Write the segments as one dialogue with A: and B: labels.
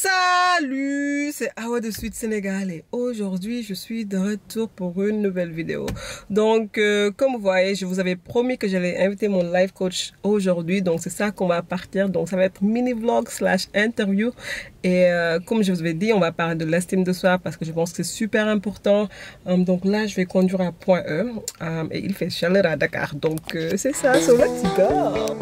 A: Salut, c'est Awa de Suite Sénégal et aujourd'hui je suis de retour pour une nouvelle vidéo. Donc comme vous voyez, je vous avais promis que j'allais inviter mon life coach aujourd'hui, donc c'est ça qu'on va partir. Donc ça va être mini vlog / interview et comme je vous avais dit, on va parler de l'estime de soi parce que je pense que c'est super important. Donc là je vais conduire à Point E et il fait chaleur à Dakar, donc c'est ça, so let's go.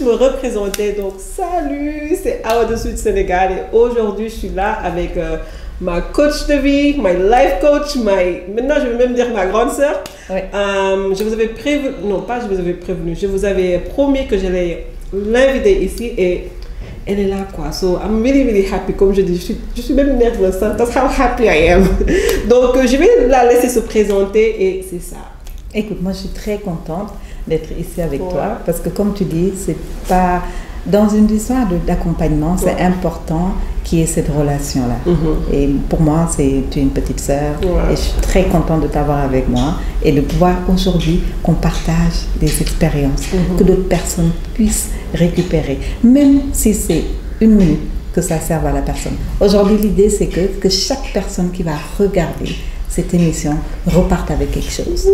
A: Me représenter. Donc salut, c'est Awa de Suite Sénégal et aujourd'hui je suis là avec ma coach de vie, my life coach, maintenant je vais même dire ma grande sœur. Oui. Je vous avais prévenu, non pas je vous avais prévenu, je vous avais promis que j'allais l'inviter ici et elle est là quoi. So I'm really happy, comme je dis, je suis même nerveuse. That's how happy I am. Donc je vais la laisser se présenter et c'est ça.
B: Écoute, moi je suis très contente d'être ici avec toi parce que comme tu dis, c'est pas dans une histoire d'accompagnement, c'est important qu'il y ait cette relation-là. Et pour moi, tu es une petite sœur et je suis très contente de t'avoir avec moi et de pouvoir aujourd'hui qu'on partage des expériences, que d'autres personnes puissent récupérer, même si c'est une minute, que ça serve à la personne. Aujourd'hui, l'idée c'est que chaque personne qui va regarder cette émission reparte avec quelque chose.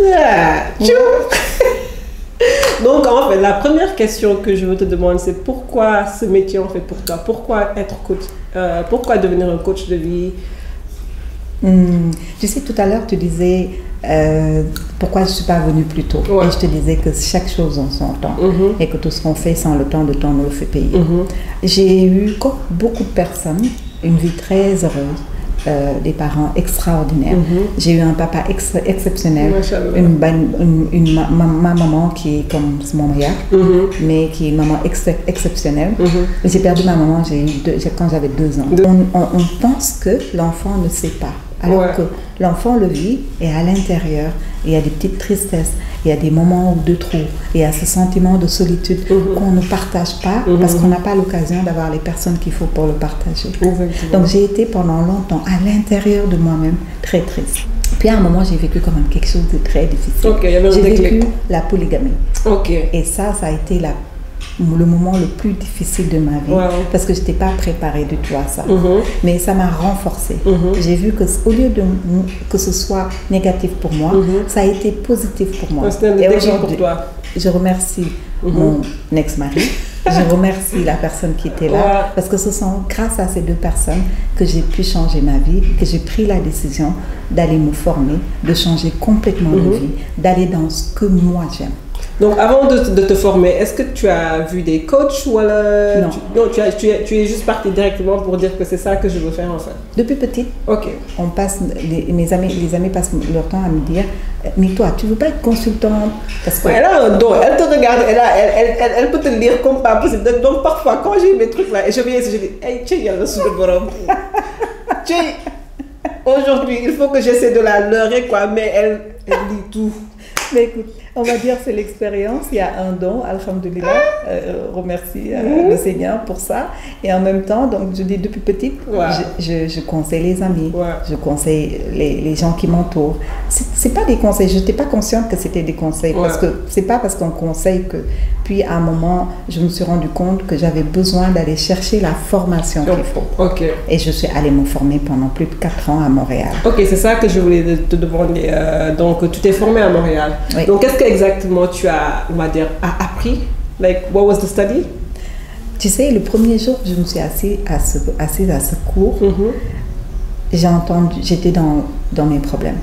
A: Donc en fait, la première question que je veux te demander, c'est pourquoi ce métier en fait pour toi? Pourquoi être coach? Pourquoi devenir un coach de vie?
B: Tu sais, tout à l'heure, tu disais pourquoi je ne suis pas venue plus tôt. Et je te disais que chaque chose en son temps et que tout ce qu'on fait sans le temps de temps nous le fait payer. J'ai eu, comme beaucoup de personnes, une vie très heureuse. Des parents extraordinaires. J'ai eu un papa exceptionnel, ma maman qui est comme mon mari, mais qui est une maman exceptionnelle. J'ai perdu ma maman quand j'avais 2 ans. On pense que l'enfant ne sait pas, alors que l'enfant le vit et à l'intérieur, il y a des petites tristesses, il y a des moments de trop, il y a ce sentiment de solitude qu'on ne partage pas parce qu'on n'a pas l'occasion d'avoir les personnes qu'il faut pour le partager. Donc j'ai été pendant longtemps à l'intérieur de moi-même très triste. Puis à un moment, j'ai vécu quand même quelque chose de très difficile. J'ai vécu la polygamie. Et ça a été le moment le plus difficile de ma vie parce que je n'étais pas préparée du tout à ça. Mais ça m'a renforcée. J'ai vu qu'au lieu que ce soit négatif pour moi, ça a été positif pour moi.
A: Et aujourd'hui, pour toi.
B: Je remercie mon ex-mari. Je remercie la personne qui était là parce que ce sont grâce à ces deux personnes que j'ai pu changer ma vie, que j'ai pris la décision d'aller me former, de changer complètement de vie, d'aller dans ce que moi j'aime.
A: Donc, avant de te former, est-ce que tu as vu des coachs ou alors...
B: Non.
A: Tu es juste partie directement pour dire que c'est ça que je veux faire en fait?
B: Depuis petite, on passe, les amis passent leur temps à me dire « Mais toi, tu ne veux pas être consultante ?» Parce que...
A: Elle a un don, elle te regarde, elle peut te lire comme pas possible. Donc, parfois, quand j'ai mes trucs là, et je viens ici, je dis « Hey, tu es le souffle borom. Aujourd'hui, il faut que j'essaie de la leurrer, quoi. » Mais elle lit tout.
B: Mais écoute, on va dire c'est l'expérience, il y a un don, alhamdoulilah, remercie le Seigneur pour ça. Et en même temps, donc je dis depuis petite, je conseille les amis, je conseille les gens qui m'entourent. C'est pas des conseils, je n'étais pas consciente que c'était des conseils, parce que c'est pas parce qu'on conseille que... Puis à un moment, je me suis rendu compte que j'avais besoin d'aller chercher la formation qu'il faut. Et je suis allée me former pendant plus de 4 ans à Montréal.
A: C'est ça que je voulais te demander. Donc tu t'es formée à Montréal. Donc qu'est-ce que exactement tu as, on va dire, appris? Like, what was the study?
B: Tu sais, le premier jour que je me suis assise à ce cours, j'étais dans mes problèmes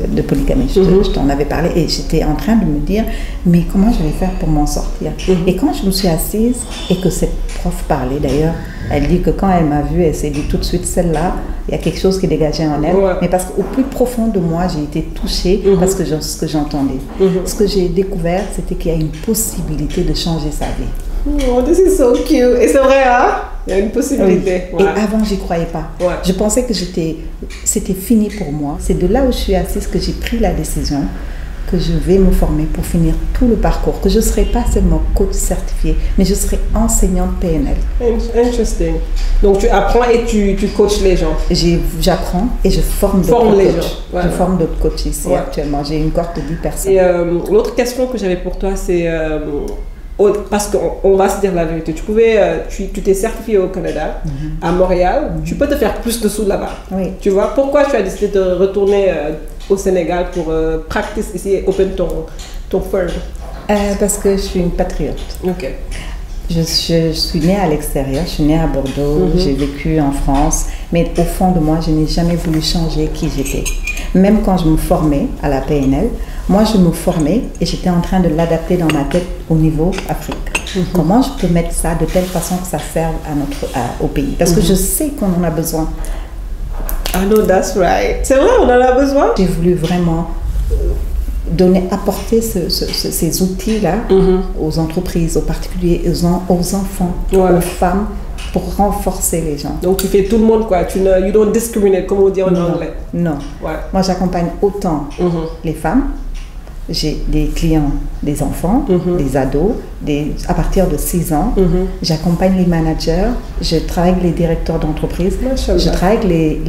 B: de polygamie. Je t'en avais parlé et j'étais en train de me dire, mais comment je vais faire pour m'en sortir? Et quand je me suis assise et que cette prof parlait d'ailleurs, elle dit que quand elle m'a vue, elle s'est dit tout de suite, celle-là, il y a quelque chose qui dégageait en elle. Mais parce qu'au plus profond de moi, j'ai été touchée parce que ce que j'entendais. Ce que j'ai découvert, c'était qu'il y a une possibilité de changer sa vie.
A: Oh, this is so cute. Et c'est vrai, hein? Il y a une possibilité.
B: Et avant, j'y croyais pas. Je pensais que c'était fini pour moi. C'est de là où je suis assise que j'ai pris la décision que je vais me former pour finir tout le parcours, que je ne serai pas seulement coach certifié, mais je serai enseignante PNL.
A: Interesting. Donc tu apprends et tu coaches les gens.
B: J'apprends et je forme d'autres coachs. Je forme d'autres coachs ici actuellement. J'ai une cohorte de 10 personnes.
A: Et l'autre question que j'avais pour toi, c'est... parce qu'on va se dire la vérité, tu t'es certifié au Canada, à Montréal, tu peux te faire plus de sous là-bas. Tu vois, pourquoi tu as décidé de retourner au Sénégal pour practice ici et open ton firm?
B: Parce que je suis une patriote. Je suis née à l'extérieur, je suis née à Bordeaux, j'ai vécu en France, mais au fond de moi, je n'ai jamais voulu changer qui j'étais. Même quand je me formais à la PNL, moi je me formais et j'étais en train de l'adapter dans ma tête au niveau Afrique. Comment je peux mettre ça de telle façon que ça serve au pays? Parce que je sais qu'on en a besoin.
A: I know that's right. C'est vrai, on en a besoin.
B: J'ai voulu vraiment apporter ces outils-là aux entreprises, aux particuliers, aux enfants, aux femmes, pour renforcer les gens.
A: Donc tu fais tout le monde, quoi. You don't discriminate, comme on dit en anglais.
B: Non. Moi, j'accompagne autant les femmes. J'ai des clients, des enfants, des ados, à partir de 6 ans. J'accompagne les managers, je travaille avec les directeurs d'entreprise, je travaille avec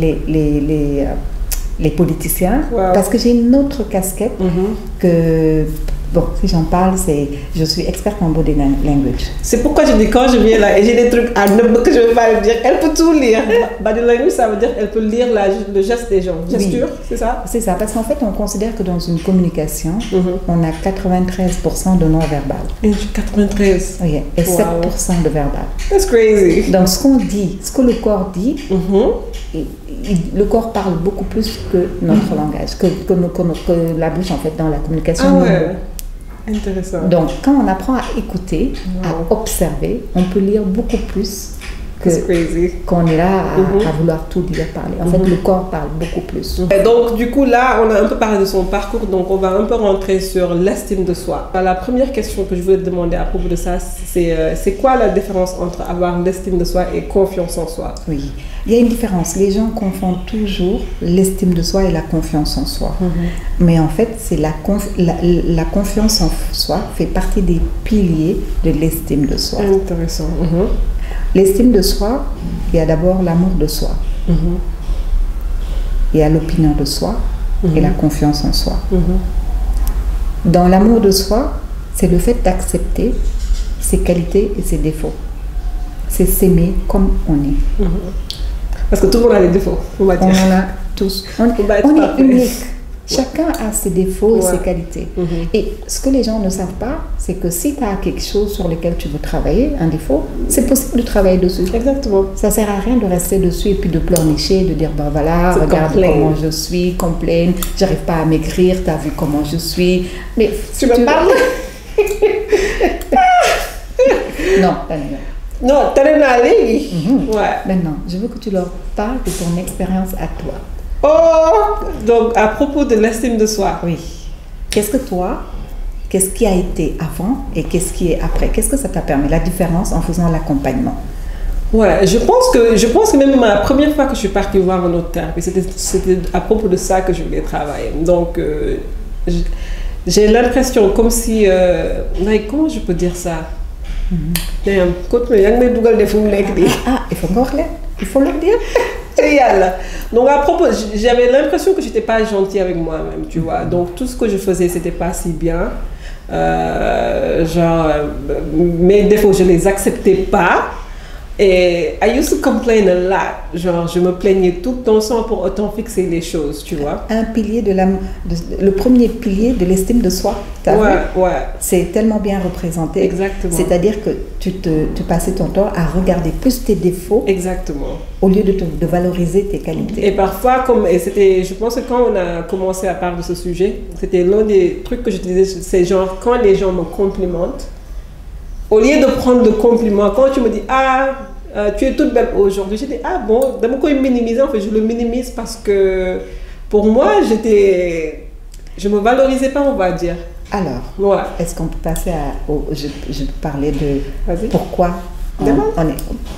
B: les politiciens, parce que j'ai une autre casquette que... Bon, si j'en parle, je suis experte en body language.
A: C'est pourquoi je dis quand je viens là et j'ai des trucs à ne que je ne veux pas le dire, elle peut tout lire. Body language, ça veut dire qu'elle peut lire le geste des gens. Gesture, c'est ça? C'est
B: ça, parce qu'en fait, on considère que dans une communication, on a 93% de non-verbal.
A: 93?
B: Oui, et 7% de verbal.
A: That's crazy.
B: Donc, ce qu'on dit, ce que le corps dit, le corps parle beaucoup plus que notre langage, que la bouche, en fait, dans la communication.
A: Intéressant.
B: Donc, quand on apprend à écouter, à observer, on peut lire beaucoup plus qu'on est là à vouloir tout dire parler. En fait, le corps parle beaucoup plus.
A: Et donc, du coup, là, on a un peu parlé de son parcours, donc on va un peu rentrer sur l'estime de soi. La première question que je voulais te demander à propos de ça, c'est quoi la différence entre avoir l'estime de soi et confiance en soi?
B: Oui, il y a une différence. Les gens confondent toujours l'estime de soi et la confiance en soi. Mais en fait, c'est la confiance en soi fait partie des piliers de l'estime de soi.
A: Intéressant.
B: L'estime de soi, il y a d'abord l'amour de soi. Il y a l'opinion de soi et la confiance en soi. Dans l'amour de soi, c'est le fait d'accepter ses qualités et ses défauts. C'est s'aimer comme on est.
A: Parce que tout le monde a des défauts, on va dire.
B: On en a tous. On est unique. Chacun a ses défauts et ses qualités. Et ce que les gens ne savent pas, c'est que si tu as quelque chose sur lequel tu veux travailler, un défaut, c'est possible de travailler dessus.
A: Exactement.
B: Ça ne sert à rien de rester dessus et puis de pleurnicher, de dire, ben voilà, regarde comment je suis, complain, j'arrive pas à maigrir, tu as vu comment je suis. Mais
A: tu me parles.
B: Non,
A: non, tu es allé.
B: Maintenant, je veux que tu leur parles de ton expérience à toi.
A: Oh, donc à propos de l'estime de soi.
B: Oui. Qu'est-ce qui a été avant et qu'est-ce qui est après? Qu'est-ce que ça t'a permis? La différence en faisant l'accompagnement.
A: Ouais, je pense que même la première fois que je suis partie voir un autre thérapeute, c'était à propos de ça que je voulais travailler. Donc, j'ai l'impression comme si, comment je peux dire ça? Il
B: faut leur dire.
A: Donc à propos, j'avais l'impression que j'étais pas gentille avec moi-même, tu vois. Donc tout ce que je faisais, c'était pas si bien. Mes défauts, je les acceptais pas. Et I used to complain a lot. Genre, je me plaignais tout le temps sans pour autant fixer les choses, tu vois.
B: Un pilier le premier pilier de l'estime de soi.
A: Ouais.
B: C'est tellement bien représenté.
A: Exactement.
B: C'est-à-dire que tu passais ton temps à regarder plus tes défauts.
A: Exactement.
B: Au lieu de valoriser tes qualités.
A: Et parfois, je pense que quand on a commencé à parler de ce sujet, c'était l'un des trucs que je disais, c'est genre, quand les gens me complimentent, au lieu de prendre le compliment, quand tu me dis, tu es toute belle aujourd'hui, je dis, bon, d'un coup, minimiser, en fait, je le minimise parce que pour moi, je me valorisais pas, on va dire.
B: Alors, est-ce qu'on peut passer je peux parler de pourquoi on est.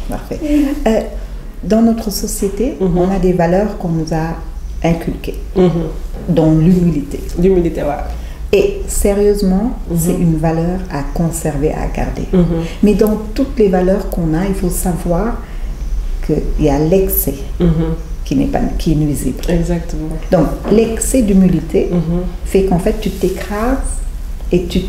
B: Parfait. Dans notre société, on a des valeurs qu'on nous a inculquées, dont l'humilité.
A: L'humilité, ouais.
B: Et sérieusement, c'est une valeur à conserver, à garder. Mais dans toutes les valeurs qu'on a, il faut savoir qu'il y a l'excès qui est nuisible.
A: Exactement.
B: Donc, l'excès d'humilité fait qu'en fait, tu t'écrases et tu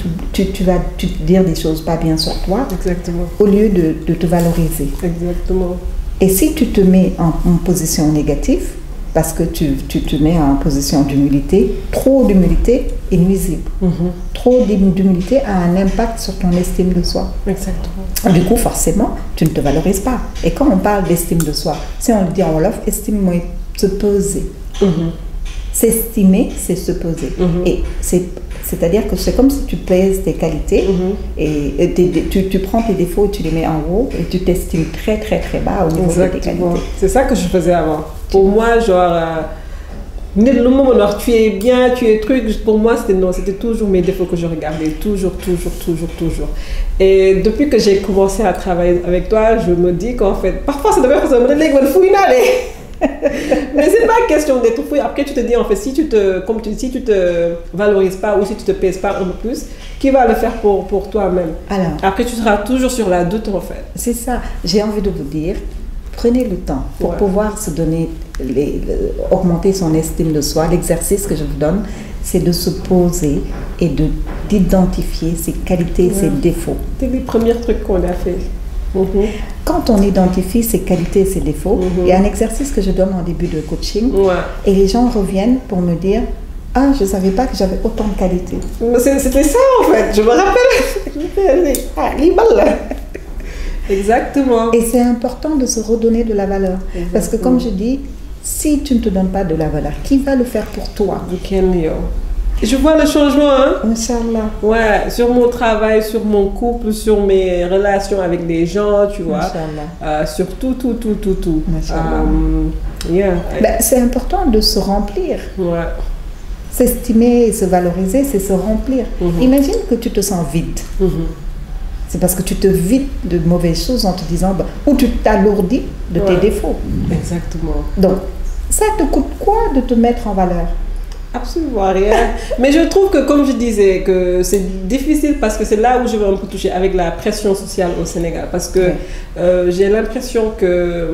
B: vas dire des choses pas bien sur toi.
A: Exactement.
B: Au lieu de te valoriser.
A: Exactement.
B: Et si tu te mets en position négative, parce que tu te mets en position d'humilité, trop d'humilité est nuisible. Trop d'humilité a un impact sur ton estime de soi.
A: Exactement.
B: Du coup, forcément, tu ne te valorises pas. Et quand on parle d'estime de soi, si on le dit en Wolof, estime-moi, se peser. S'estimer, c'est se poser. Et c'est-à-dire que c'est comme si tu pèses tes qualités et tu prends tes défauts et tu les mets en haut et tu t'estimes très très très bas au niveau de tes qualités.
A: C'est ça que je faisais avant. Pour moi, genre, le moment où tu es bien, tu es truc, pour moi c'était toujours mes défauts que je regardais, toujours. Et depuis que j'ai commencé à travailler avec toi, je me dis qu'en fait, parfois ça devait faire ça, mais c'est pas question d'être fou. Après tu te dis en fait, si tu te valorises pas ou si tu te pèses pas un peu plus, qui va le faire pour toi-même?
B: Alors,
A: après tu seras toujours sur la doute en fait.
B: C'est ça, j'ai envie de vous dire, prenez le temps pour pouvoir se donner, augmenter son estime de soi. L'exercice que je vous donne, c'est de se poser et d'identifier ses qualités et ses défauts.
A: C'est les premiers trucs qu'on a fait.
B: Quand on identifie ses qualités et ses défauts, il y a un exercice que je donne en début de coaching et les gens reviennent pour me dire « Ah, je ne savais pas que j'avais autant de qualités. »
A: C'était ça en fait, je me rappelle. Exactement.
B: Et c'est important de se redonner de la valeur. Parce que comme je dis, si tu ne te donnes pas de la valeur, qui va le faire pour toi?
A: Je vois le changement, hein?
B: Inch'Allah.
A: Ouais, sur mon travail, sur mon couple, sur mes relations avec les gens, tu vois. Sur tout.
B: C'est important de se remplir.
A: Ouais.
B: S'estimer et se valoriser, c'est se remplir. Imagine que tu te sens vide. C'est parce que tu te vides de mauvaises choses en te disant, ou tu t'alourdis de tes défauts.
A: Exactement.
B: Donc, ça te coûte quoi de te mettre en valeur?
A: Absolument rien. Mais je trouve que, comme je disais, que c'est difficile parce que c'est là où je veux un peu toucher avec la pression sociale au Sénégal. Parce que j'ai l'impression que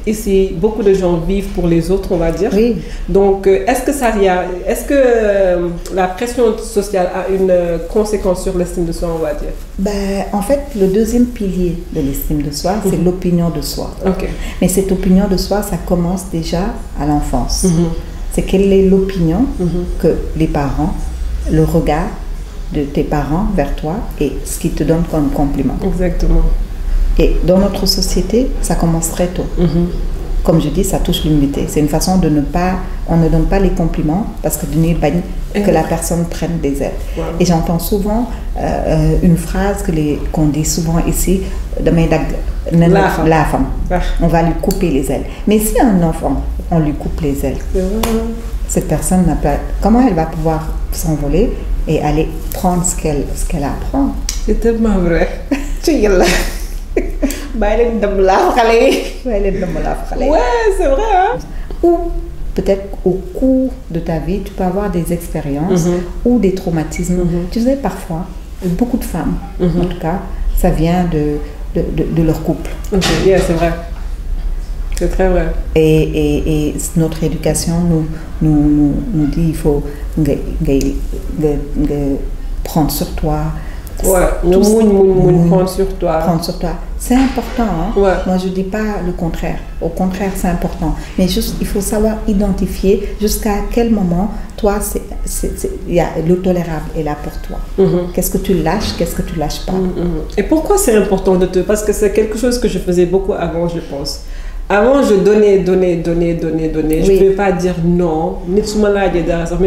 A: ici, beaucoup de gens vivent pour les autres, on va dire.
B: Oui.
A: Donc, est-ce que la pression sociale a une conséquence sur l'estime de soi, on va dire?
B: Ben, en fait, le deuxième pilier de l'estime de soi, c'est l'opinion de soi.
A: Okay.
B: Mais cette opinion de soi, ça commence déjà à l'enfance. C'est quelle est l'opinion que les parents, le regard de tes parents vers toi et ce qu'ils te donnent comme compliment.
A: Exactement.
B: Et dans notre société, ça commence très tôt. Comme je dis, ça touche l'humilité. C'est une façon de ne pas... On ne donne pas les compliments parce que que la personne prenne des ailes. Wow. Et j'entends souvent une phrase qu'on dit souvent ici, la femme. On va lui couper les ailes. Mais si un enfant, on lui coupe les ailes, cette personne n'a pas... Comment elle va pouvoir s'envoler et aller prendre ce qu'elle apprend?
A: C'est tellement vrai. Ouais, c'est vrai. Hein?
B: Ou peut-être au cours de ta vie, tu peux avoir des expériences ou des traumatismes. Tu sais, parfois, beaucoup de femmes, en tout cas, ça vient de leur couple.
A: Yeah, c'est vrai. C'est très vrai.
B: Et notre éducation nous dit il faut prendre sur toi.
A: Prendre sur toi.
B: Prendre sur toi. C'est important. Hein?
A: Ouais.
B: Moi, je ne dis pas le contraire. Au contraire, c'est important. Mais juste, il faut savoir identifier jusqu'à quel moment, toi, le tolérable est là pour toi. Qu'est-ce que tu lâches, qu'est-ce que tu lâches pas.
A: Et pourquoi c'est important de te... Parce que c'est quelque chose que je faisais beaucoup avant, je pense. Avant, je donnais. Oui. Je ne peux pas dire non. Même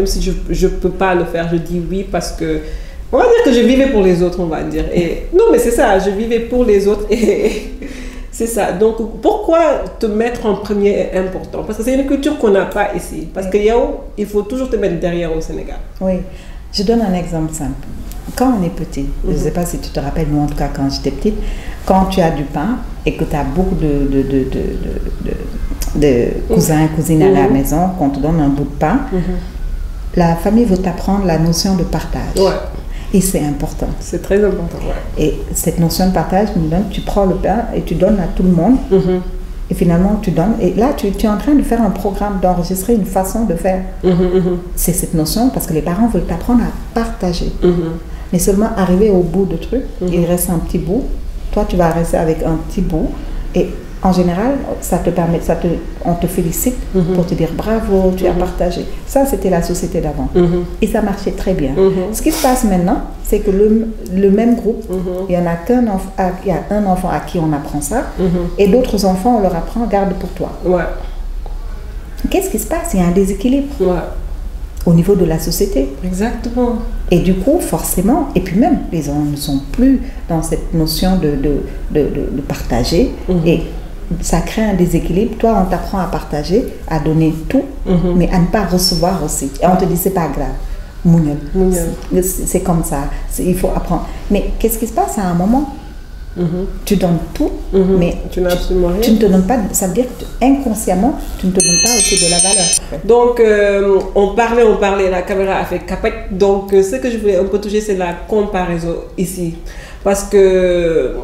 A: si je ne peux pas le faire, je dis oui parce que... On va dire que je vivais pour les autres, on va dire. Et, non, mais c'est ça, je vivais pour les autres et c'est ça. Donc, pourquoi te mettre en premier est important? Parce que c'est une culture qu'on n'a pas ici. Parce qu'il faut toujours te mettre derrière au Sénégal.
B: Oui, je donne un exemple simple. Quand on est petit, je ne sais pas si tu te rappelles, moi en tout cas quand j'étais petite, quand tu as du pain et que tu as beaucoup de cousins et cousines à la maison, qu'on te donne un bout de pain, la famille veut t'apprendre la notion de partage. Ouais. Et c'est important.
A: C'est très important. Ouais.
B: Et cette notion de partage, tu prends le pain et tu donnes à tout le monde. Et finalement, tu donnes. Et là, tu es en train de faire un programme, d'enregistrer une façon de faire. C'est cette notion parce que les parents veulent t'apprendre à partager. Mais seulement arriver au bout de truc, il reste un petit bout. Toi, tu vas rester avec un petit bout. Et en général, ça te permet, on te félicite pour te dire bravo, tu as partagé. Ça, c'était la société d'avant. Et ça marchait très bien. Ce qui se passe maintenant, c'est que le même groupe, il y a un enfant à qui on apprend ça, et d'autres enfants, on leur apprend garde pour toi.
A: Ouais.
B: Qu'est-ce qui se passe? Il y a un déséquilibre.
A: Ouais.
B: Au niveau de la société.
A: Exactement.
B: Et du coup, forcément, et puis même, les gens ne sont plus dans cette notion de partager. Et ça crée un déséquilibre. Toi, on t'apprend à partager, à donner tout, mais à ne pas recevoir aussi. Et on te dit, c'est pas grave. C'est comme ça. Il faut apprendre. Mais qu'est-ce qui se passe à un moment? Tu donnes tout, mais
A: tu n'as absolument rien.
B: Tu ne te donnes pas, ça veut dire que inconsciemment, tu ne te donnes pas aussi de la valeur.
A: Donc, on parlait, la caméra a fait capet. Donc, ce que je voulais un peu toucher, c'est la comparaison ici. Parce que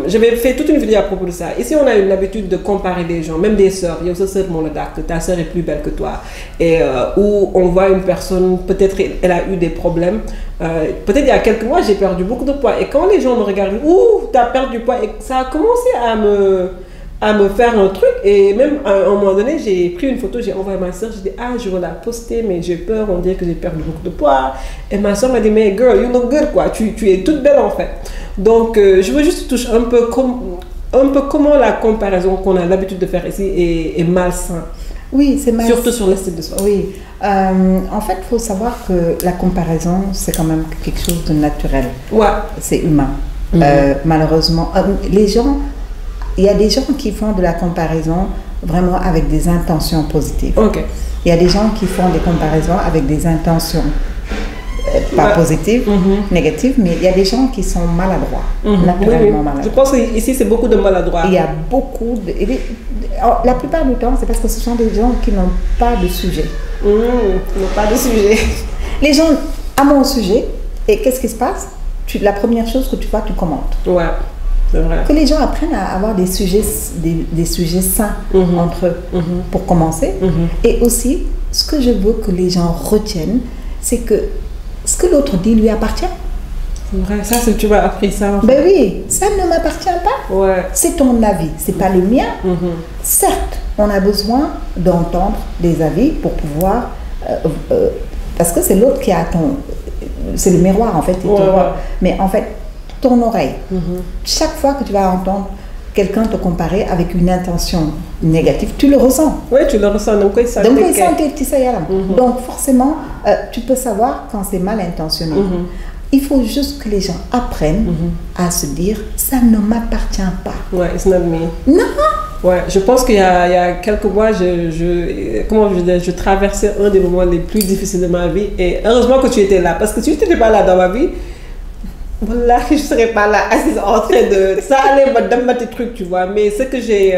A: j'avais fait toute une vidéo à propos de ça. Ici, on a une habitude de comparer des gens, même des sœurs. Il y a aussi sœur que ta sœur est plus belle que toi. Et où on voit une personne, peut-être elle a eu des problèmes. Peut-être il y a quelques mois, j'ai perdu beaucoup de poids. Et quand les gens me regardent, ouh, tu as perdu du poids. Et ça a commencé à me faire un truc. Et même à un moment donné, j'ai pris une photo, j'ai envoyé à ma soeur, j'ai dit, je vais la poster, mais j'ai peur, on dirait que j'ai perdu beaucoup de poids. Et ma soeur m'a dit, mais girl, you look good, quoi. Tu es toute belle en fait. Donc, je veux juste toucher un peu comment la comparaison qu'on a l'habitude de faire ici est malsain.
B: Oui, c'est malsain.
A: Surtout sur l'estime de soi.
B: Oui. En fait, il faut savoir que la comparaison, c'est quand même quelque chose de naturel.
A: Ouais.
B: C'est humain. Malheureusement, il y a des gens qui font de la comparaison vraiment avec des intentions positives.
A: Okay.
B: Il y a des gens qui font des comparaisons avec des intentions pas positives, négatives, mais il y a des gens qui sont maladroits, naturellement maladroits.
A: Je pense qu'ici, c'est beaucoup de maladroits.
B: Il y a beaucoup la plupart du temps, c'est parce que ce sont des gens qui n'ont pas de sujet.
A: N'ont pas de sujet.
B: Les gens ont un sujet, et qu'est-ce qui se passe? La première chose que tu vois, tu commentes.
A: Ouais, c'est vrai.
B: Que les gens apprennent à avoir des sujets sains entre eux, pour commencer. Et aussi, ce que je veux que les gens retiennent, c'est que ce que l'autre dit lui appartient.
A: C'est vrai, ça, tu m'as appris ça. En fait.
B: Ben oui, ça ne m'appartient pas.
A: Ouais.
B: C'est ton avis, c'est pas le mien. Certes, on a besoin d'entendre des avis pour pouvoir... parce que c'est l'autre qui a ton... C'est le miroir, en fait. Mais en fait, ton oreille, chaque fois que tu vas entendre quelqu'un te comparer avec une intention négative, tu le ressens.
A: Oui, tu le ressens. Donc,
B: forcément, tu peux savoir quand c'est mal intentionné. Il faut juste que les gens apprennent à se dire « ça ne m'appartient pas ».
A: Ouais, it's not me.
B: Non.
A: Ouais, je pense qu'il y a quelques mois, je traversais un des moments les plus difficiles de ma vie. Et heureusement que tu étais là. Parce que si tu n'étais pas là dans ma vie, voilà, je ne serais pas là assise en train de... Ça allait dans tes trucs, tu vois. Mais ce que j'ai...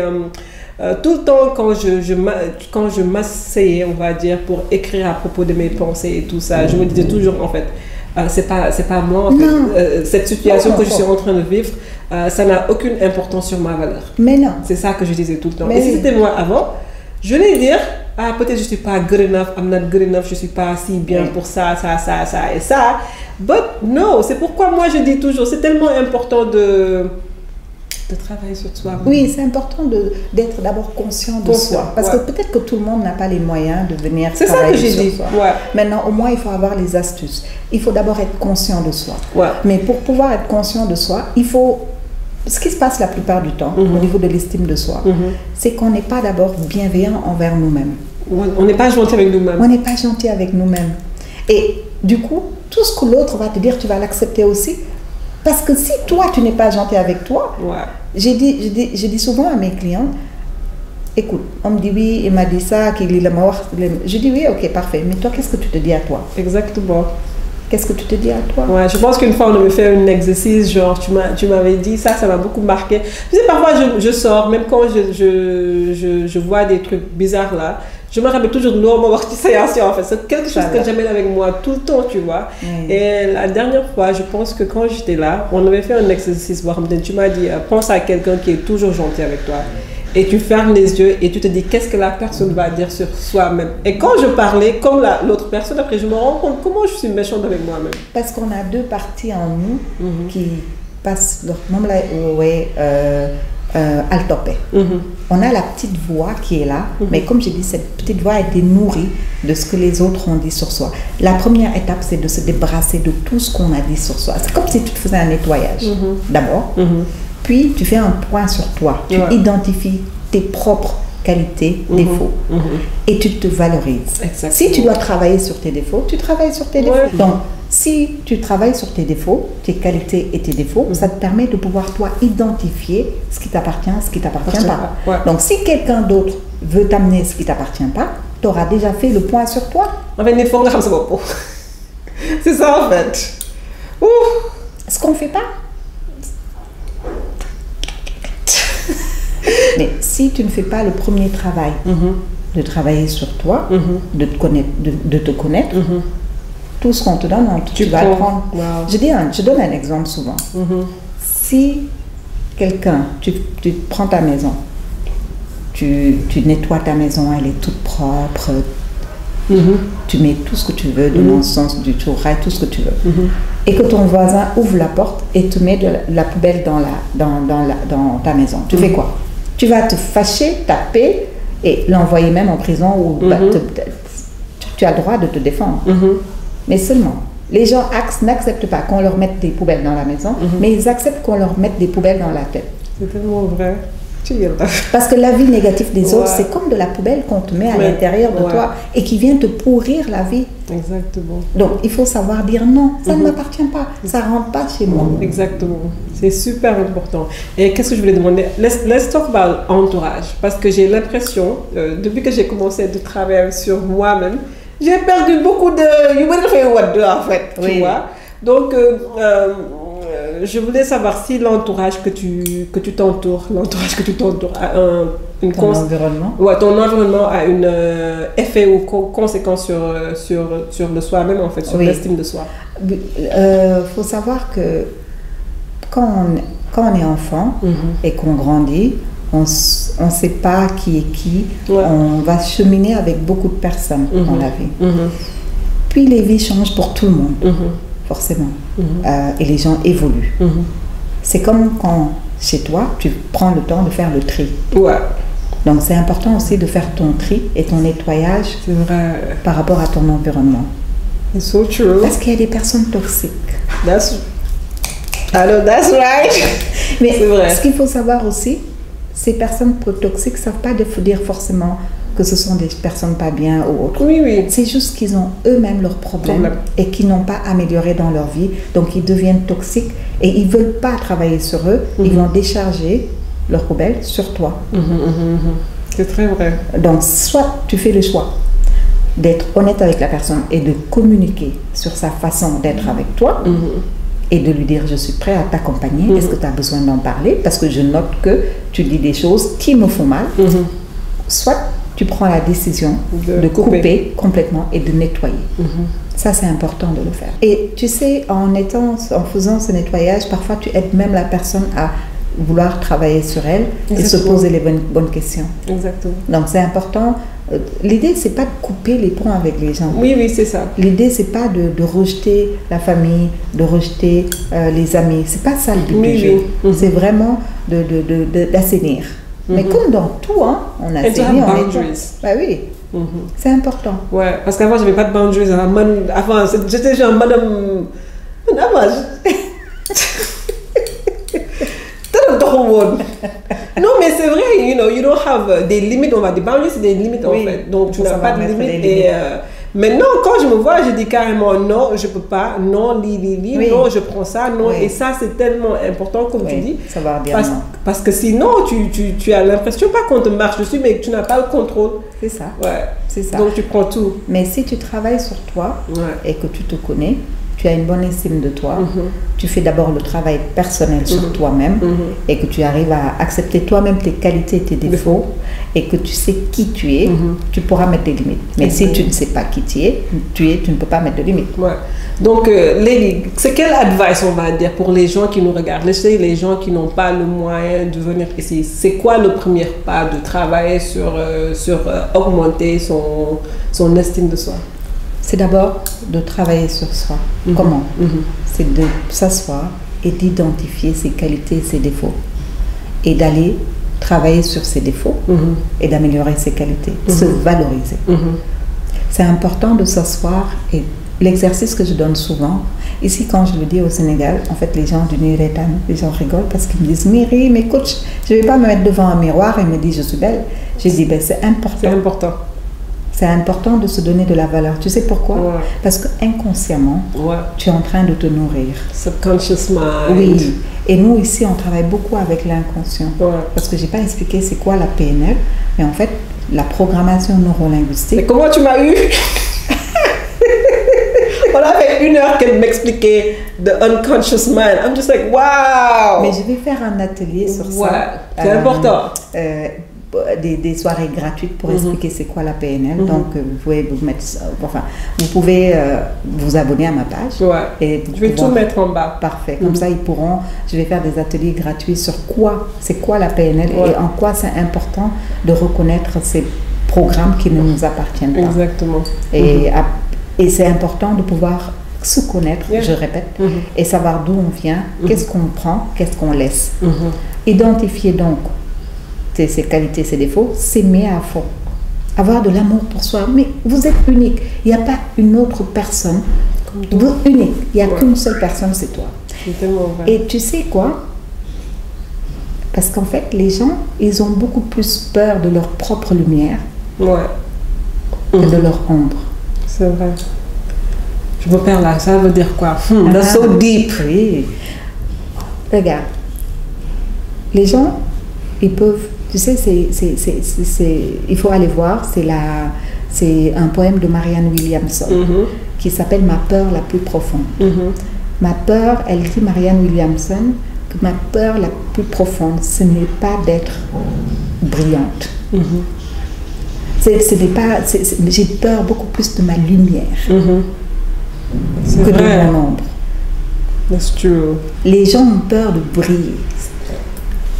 A: tout le temps, quand je m'asseyais, on va dire, pour écrire à propos de mes pensées et tout ça, je me disais toujours, en fait, c'est pas moi, en fait. Cette situation que je suis en train de vivre, ça n'a aucune importance sur ma valeur.
B: Mais non.
A: C'est ça que je disais tout le temps. Mais si c'était moi avant, je vais dire, peut-être je suis pas good enough, I'm not good enough, je suis pas assez bien pour ça et ça. But no, c'est pourquoi moi je dis toujours, c'est tellement important de travailler sur soi.
B: Oui, c'est important d'être d'abord conscient de soi. Parce que peut-être que tout le monde n'a pas les moyens de venir travailler sur soi. C'est ça que j'ai dit. Maintenant, au moins, il faut avoir les astuces. Il faut d'abord être conscient de soi. Mais pour pouvoir être conscient de soi, il faut... Ce qui se passe la plupart du temps au niveau de l'estime de soi, c'est qu'on n'est pas d'abord bienveillant envers nous-mêmes.
A: On n'est pas gentil avec nous-mêmes.
B: On n'est pas gentil avec nous-mêmes. Et du coup, tout ce que l'autre va te dire, tu vas l'accepter aussi. Parce que si toi, tu n'es pas gentil avec toi, j'ai dit souvent à mes clients, écoute, on me dit oui, il m'a dit ça, qu'il est mort. Je dis oui, ok, parfait. Mais toi, qu'est-ce que tu te dis à toi?
A: Exactement.
B: Qu'est-ce que tu te dis à toi?
A: Ouais, je pense qu'une fois, on avait fait un exercice, genre, tu m'avais dit ça m'a beaucoup marqué. Tu sais, parfois, je sors, même quand je vois des trucs bizarres là, je me rappelle toujours de l'homme en fait. C'est quelque chose que j'amène avec moi tout le temps, tu vois. Et la dernière fois, je pense que quand j'étais là, on avait fait un exercice, tu m'as dit, pense à quelqu'un qui est toujours gentil avec toi. Et tu fermes les yeux et tu te dis qu'est-ce que la personne va dire sur soi-même. Et quand je parlais comme l'autre personne, après je me rends compte comment je suis méchante avec moi-même.
B: Parce qu'on a deux parties en nous qui passent leur nom al tope. On a la petite voix qui est là, mais comme j'ai dit, cette petite voix a été nourrie de ce que les autres ont dit sur soi. La première étape, c'est de se débarrasser de tout ce qu'on a dit sur soi. C'est comme si tu te faisais un nettoyage, d'abord. Puis, tu fais un point sur toi. Tu identifies tes propres qualités, défauts. Et tu te valorises. Si tu dois travailler sur tes défauts, tu travailles sur tes défauts. Donc, si tu travailles sur tes défauts, tes qualités et tes défauts, ça te permet de pouvoir, toi, identifier ce qui t'appartient, ce qui ne t'appartient pas. Donc, si quelqu'un d'autre veut t'amener ce qui ne t'appartient pas, tu auras déjà fait le point sur toi.
A: En fait, c'est ça, en fait.
B: Ce qu'on ne fait pas. Mais si tu ne fais pas le premier travail, de travailler sur toi, de te connaître, tout ce qu'on te donne, tu vas apprendre. Je donne un exemple souvent. Si quelqu'un, tu prends ta maison, tu nettoies ta maison, elle est toute propre, tu mets tout ce que tu veux, de l'encens, du tourrail, tout ce que tu veux. Et que ton voisin ouvre la porte et te met de la poubelle dans ta maison. Tu fais quoi? Tu vas te fâcher, taper et l'envoyer même en prison ou tu as le droit de te défendre. Mais seulement, les gens n'acceptent pas qu'on leur mette des poubelles dans la maison, mais ils acceptent qu'on leur mette des poubelles dans la tête.
A: C'est tellement vrai.
B: Parce que la vie négative des autres, c'est comme de la poubelle qu'on te met à l'intérieur de toi et qui vient te pourrir la vie.
A: Exactement.
B: Donc, il faut savoir dire non, ça ne m'appartient pas, ça ne rentre pas chez moi.
A: Exactement. C'est super important. Et qu'est-ce que je voulais demander? Let's talk about entourage. Parce que j'ai l'impression, depuis que j'ai commencé de travailler sur moi-même, j'ai perdu beaucoup de... en fait, tu vois. Donc, je voulais savoir si l'entourage que tu t'entoures, a
B: ton environnement.
A: Ouais, ton environnement a une effet ou conséquence sur le soi-même, en fait, sur l'estime de soi.
B: Faut savoir que quand on est enfant et qu'on grandit, on ne sait pas qui est qui. Ouais. On va cheminer avec beaucoup de personnes dans la vie. Puis les vies changent pour tout le monde, forcément. Et les gens évoluent. C'est comme quand, chez toi, tu prends le temps de faire le tri.
A: Ouais. Donc
B: c'est important aussi de faire ton tri et ton nettoyage par rapport à ton environnement.
A: It's so true.
B: Parce qu'il y a des personnes toxiques.
A: That's right.
B: Mais ce qu'il faut savoir aussi, ces personnes toxiques ne savent pas dire forcément que ce sont des personnes pas bien ou autres.
A: Oui.
B: C'est juste qu'ils ont eux-mêmes leurs problèmes et qu'ils n'ont pas amélioré dans leur vie. Donc ils deviennent toxiques et ils ne veulent pas travailler sur eux. Ils vont décharger leurs poubelles sur toi.
A: C'est très vrai.
B: Donc soit tu fais le choix d'être honnête avec la personne et de communiquer sur sa façon d'être avec toi. Et de lui dire, je suis prêt à t'accompagner. Est-ce que tu as besoin d'en parler? Parce que je note que tu dis des choses qui me font mal. Soit tu prends la décision de couper complètement et de nettoyer. Ça, c'est important de le faire. Et tu sais, en faisant ce nettoyage, parfois tu aides même la personne à vouloir travailler sur elle et se poser les bonnes questions.
A: Exactement.
B: Donc, c'est important. L'idée, c'est pas de couper les ponts avec les gens.
A: Oui, c'est ça.
B: L'idée, c'est pas de rejeter la famille, de rejeter les amis. C'est pas ça le but du jeu. C'est vraiment d'assainir. Mais comme dans tout, hein, on assainit, on est. Bah oui. C'est important.
A: Ouais, parce qu'avant, j'avais pas de boundaries. Avant, j'étais genre madame. Non, mais c'est vrai, you don't have des limites, on va dire boundaries, c'est des limites en fait. Donc tu n'as pas de limites. Et maintenant, quand je me vois, je dis carrément non, je peux pas, non, non, je prends ça, non. Et ça, c'est tellement important, comme tu dis.
B: Ça va bien.
A: Parce que sinon, tu as l'impression, pas qu'on te marche dessus, mais que tu n'as pas le contrôle.
B: C'est ça.
A: Ouais.
B: C'est ça.
A: Donc tu prends tout.
B: Mais si tu travailles sur toi et que tu te connais, tu as une bonne estime de toi, tu fais d'abord le travail personnel sur toi-même et que tu arrives à accepter toi-même tes qualités et tes défauts et que tu sais qui tu es, tu pourras mettre des limites. Mais si tu ne sais pas qui tu ne peux pas mettre de limites.
A: Ouais. Donc, Lélie, c'est quelle advice on va dire pour les gens qui nous regardent, les gens qui n'ont pas le moyen de venir ici? C'est quoi le premier pas de travailler sur augmenter son estime de soi?
B: C'est d'abord de travailler sur soi. Comment? C'est de s'asseoir et d'identifier ses qualités et ses défauts. Et d'aller travailler sur ses défauts et d'améliorer ses qualités. Se valoriser. C'est important de s'asseoir et l'exercice que je donne souvent, ici quand je le dis au Sénégal, en fait les gens du Nuretan, les gens rigolent parce qu'ils me disent « Myri, mais coach, je ne vais pas me mettre devant un miroir et me dire je suis belle ». Je dis ben, c'est important.
A: C'est important.
B: C'est important de se donner de la valeur. Tu sais pourquoi? Parce que inconsciemment, tu es en train de te nourrir.
A: Subconscious mind.
B: Oui. Et nous, ici, on travaille beaucoup avec l'inconscient. Parce que je n'ai pas expliqué c'est quoi la PNL. Mais en fait, la programmation neurolinguistique...
A: Mais comment tu m'as eu? On a fait 1 heure qu'elle m'expliquait the unconscious mind. I'm just like, wow!
B: Mais je vais faire un atelier sur ça.
A: C'est important.
B: Des soirées gratuites pour expliquer c'est quoi la PNL. Donc, vous pouvez vous pouvez vous abonner à ma page. Et
A: je vais tout mettre en bas.
B: Parfait. Comme ça, je vais faire des ateliers gratuits sur c'est quoi la PNL et en quoi c'est important de reconnaître ces programmes qui ne nous appartiennent pas.
A: Exactement.
B: Et c'est important de pouvoir se connaître, je répète, et savoir d'où on vient, qu'est-ce qu'on prend, qu'est-ce qu'on laisse. Identifier donc ses qualités, ses défauts, s'aimer à fond. Avoir de l'amour pour soi. Mais vous êtes unique. Il n'y a pas une autre personne. Vous êtes unique. Il n'y a qu'une seule personne, c'est toi.
A: C'est tellement vrai.
B: Et tu sais quoi? Parce qu'en fait, les gens, ils ont beaucoup plus peur de leur propre lumière que de leur ombre.
A: C'est vrai. Je me perds là. Ça veut dire quoi? That's so deep.
B: Oui. Regarde. Les gens, ils peuvent... Tu sais, il faut aller voir, c'est un poème de Marianne Williamson qui s'appelle « Ma peur la plus profonde ». Ma peur, elle dit, Marianne Williamson, que ma peur la plus profonde, ce n'est pas d'être brillante. Ce n'est pas, j'ai peur beaucoup plus de ma lumière que de mon ombre.
A: That's true.
B: Les gens ont peur de briller.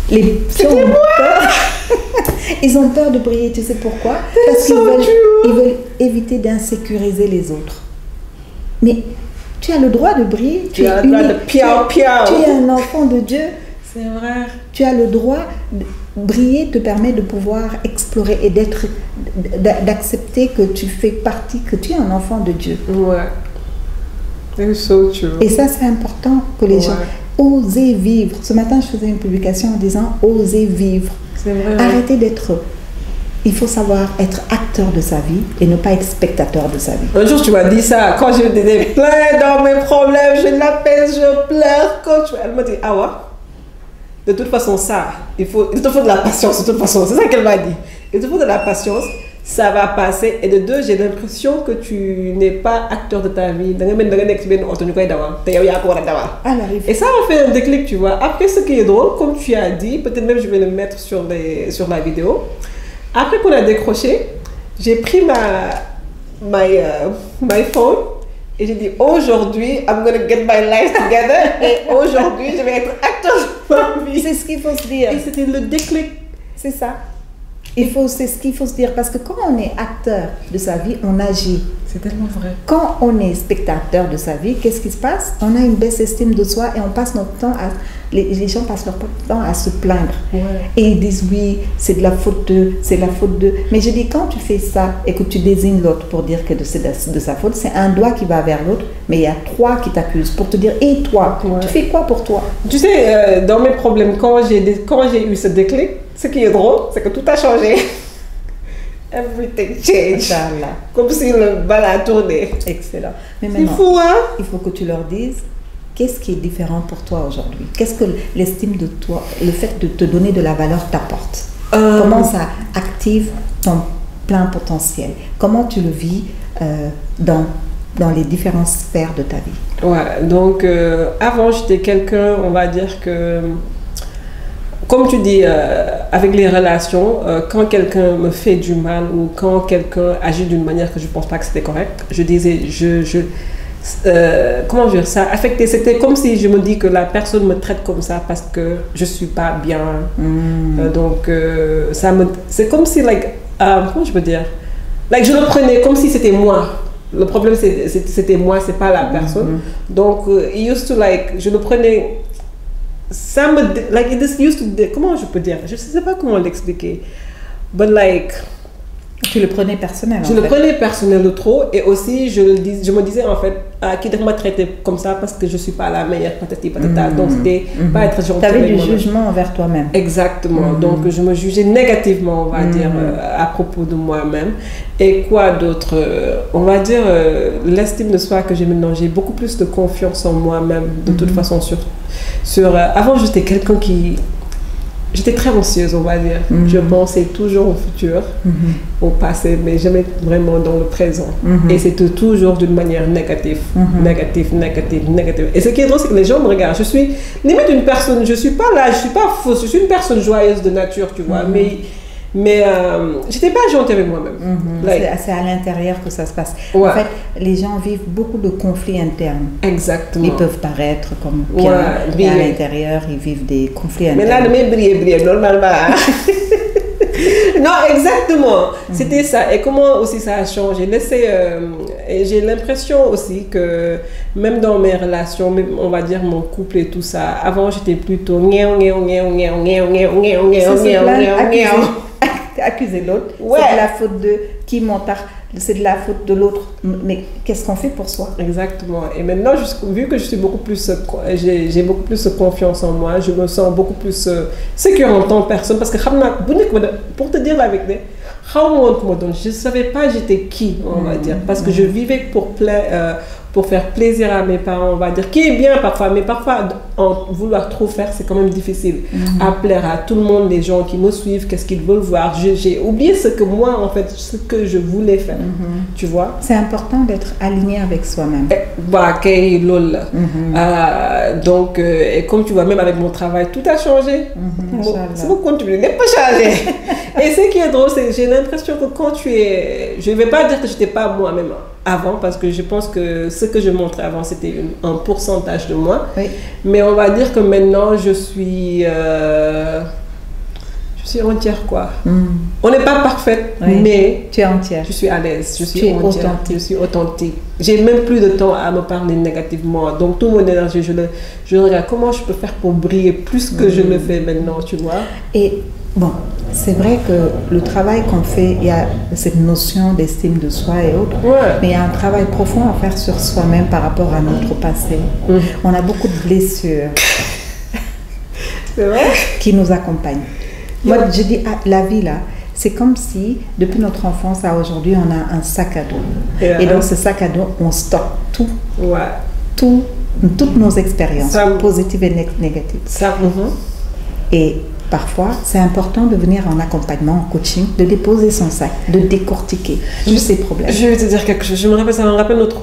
B: Les gens ont peur. Ils ont peur de briller, tu sais pourquoi? Parce qu'ils veulent éviter d'insécuriser les autres. Mais tu as le droit de briller. Tu as le droit de piao. Tu es un enfant de Dieu.
A: C'est vrai.
B: Tu as le droit de briller, te permet de pouvoir explorer et d'accepter que tu fais partie, que tu es un enfant de Dieu.
A: Ouais. C'est so true.
B: Et ça, c'est important que les gens osent vivre. Ce matin, je faisais une publication en disant oser vivre.
A: C'est vrai.
B: Arrêtez d'être. Il faut savoir être acteur de sa vie et ne pas être spectateur de sa vie.
A: Un jour, tu m'as dit ça. Quand je disais plein dans mes problèmes, je l'appelle, je pleure. Elle m'a dit, ah ouais. De toute façon, ça, il te faut de la patience. De toute façon, c'est ça qu'elle m'a dit. Il te faut de la patience. Ça va passer. Et de deux, j'ai l'impression que tu n'es pas acteur de ta vie. Et ça m'a fait un déclic, tu vois. Après, ce qui est drôle, comme tu as dit, peut-être même je vais le mettre sur la vidéo. Après qu'on a décroché, j'ai pris my phone et j'ai dit aujourd'hui, I'm gonna get my life together. Et aujourd'hui, je vais être acteur de ma vie.
B: C'est ce qu'il faut se dire.
A: Et c'était le déclic.
B: C'est ça. C'est ce qu'il faut se dire, parce que quand on est acteur de sa vie, on agit.
A: C'est tellement vrai.
B: Quand on est spectateur de sa vie, qu'est-ce qui se passe? On a une baisse estime de soi et on passe notre temps à... Les gens passent leur temps à se plaindre. Et ils disent oui, c'est de la faute d'eux, c'est la faute d'eux. Mais je dis, quand tu fais ça et que tu désignes l'autre pour dire que c'est de sa faute, c'est un doigt qui va vers l'autre, mais il y a trois qui t'accusent pour te dire, et toi, tu fais quoi pour toi?
A: Tu sais, dans mes problèmes, quand j'ai eu ce déclic, ce qui est drôle, c'est que tout a changé. Everything changed. Comme si le bal a tourné.
B: Excellent. Mais
A: c'est fou, hein?
B: Il faut que tu leur dises qu'est-ce qui est différent pour toi aujourd'hui. Qu'est-ce que l'estime de toi, le fait de te donner de la valeur t'apporte? Comment ça active ton plein potentiel? Comment tu le vis dans les différentes sphères de ta vie?
A: Ouais, donc avant j'étais quelqu'un, on va dire que... Comme tu dis, avec les relations, quand quelqu'un me fait du mal ou quand quelqu'un agit d'une manière que je ne pense pas que c'était correct, je disais, comment dire ça, affecté, c'était comme si je me dis que la personne me traite comme ça parce que je ne suis pas bien. Donc, c'est comme si, comment je peux dire, je le prenais comme si c'était moi. Le problème, c'était moi, c'est pas la personne. Donc, je le prenais... Ça me comment je peux dire, je sais pas comment l'expliquer, but
B: tu le prenais personnel.
A: Je le prenais personnel de trop, et aussi je me disais en fait qui m'a traité comme ça parce que je suis pas la meilleure patati patata. Donc c'était pas être gentil.
B: Tu avais du jugement envers toi-même.
A: Exactement. Donc je me jugeais négativement, on va dire, à propos de moi-même. Et quoi d'autre, on va dire l'estime de soi que j'ai maintenant. J'ai beaucoup plus de confiance en moi-même de toute façon avant j'étais quelqu'un qui... J'étais très anxieuse, on va dire. Je pensais toujours au futur, au passé, mais jamais vraiment dans le présent. Et c'était toujours d'une manière négative. Négative. Et ce qui est drôle, c'est que les gens me regardent. Je suis limite une personne, je suis pas là, je suis pas fausse, je suis une personne joyeuse de nature, tu vois. Mais j'étais pas gentille avec moi-même.
B: C'est à l'intérieur que ça se passe. En fait, les gens vivent beaucoup de conflits internes.
A: Exactement.
B: Ils peuvent paraître comme bien, mais à l'intérieur, ils vivent des conflits internes.
A: Mais là, briller, normalement. Non, exactement. C'était ça. Et comment aussi ça a changé. Et j'ai l'impression aussi que même dans mes relations, on va dire mon couple et tout ça, avant j'étais plutôt
B: accuser l'autre, c'est de la faute de qui m'entend, c'est de la faute de l'autre, mais qu'est-ce qu'on fait pour soi?
A: Exactement. Et maintenant, vu que je suis beaucoup plus, j'ai beaucoup plus confiance en moi, je me sens beaucoup plus sécure en tant que personne, parce que pour te dire la vérité, je ne savais pas j'étais qui, on va dire, parce que je vivais pour faire plaisir à mes parents, on va dire, qui est bien parfois, mais parfois, en vouloir trop faire, c'est quand même difficile. À plaire à tout le monde, les gens qui me suivent, qu'est-ce qu'ils veulent voir. J'ai oublié ce que moi, en fait, ce que je voulais faire. Tu vois?
B: C'est important d'être aligné avec soi-même.
A: Bah, donc, et comme tu vois, même avec mon travail, tout a changé. C'est beaucoup continué, n'est pas changé. Et ce qui est drôle, c'est que j'ai l'impression que quand tu es... Je ne vais pas dire que je n'étais pas moi-même avant, parce que je pense que ce que je montrais avant, c'était un pourcentage de moi.
B: Oui.
A: Mais on va dire que maintenant, je suis entière, quoi. On n'est pas parfaite, mais
B: tu es entière.
A: Je suis à l'aise, je suis
B: tu es
A: entière,
B: authentique.
A: je suis authentique. J'ai même plus de temps à me parler négativement. Donc, tout mon énergie, je regarde comment je peux faire pour briller plus que je le fais maintenant, tu vois.
B: Et bon, c'est vrai que le travail qu'on fait, il y a cette notion d'estime de soi et autres, mais il y a un travail profond à faire sur soi-même par rapport à notre passé. On a beaucoup de blessures
A: c'est vrai
B: qui nous accompagnent. Moi, je dis, la vie là, c'est comme si, depuis notre enfance à aujourd'hui, on a un sac à dos. Et dans ce sac à dos, on stocke tout. Toutes nos expériences, positives et négatives. Et parfois, c'est important de venir en accompagnement, en coaching, de déposer son sac, de décortiquer tous ces problèmes.
A: Je vais te dire quelque chose. Ça me rappelle notre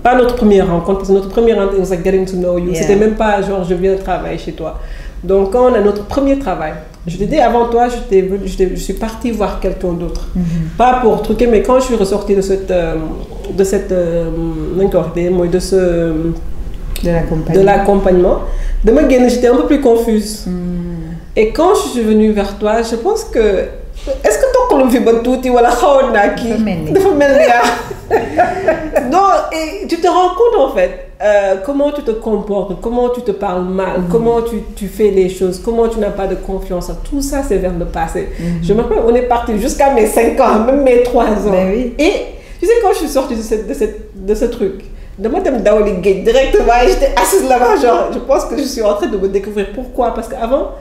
A: pas notre première rencontre, parce que notre première rencontre, it was like getting to know you. C'était même pas genre, je viens travailler chez toi. Donc, quand on a notre premier travail, je t'ai dit avant toi, je suis partie voir quelqu'un d'autre. Pas pour truquer, mais quand je suis ressortie de l'accompagnement, j'étais un peu plus confuse. Et quand je suis venue vers toi, je pense que... Est-ce que ton colon fait tout ou la non, et tu te rends compte en fait comment tu te comportes, comment tu te parles mal, comment tu fais les choses, comment tu n'as pas de confiance. Tout ça, c'est vers le passé. Je me rappelle, on est parti jusqu'à mes 5 ans, même mes 3 ans.
B: Oui.
A: Et tu sais, quand je suis sortie de ce truc, directement, j'étais assise là-bas, genre, je pense que je suis en train de me découvrir. Pourquoi? Parce qu'avant,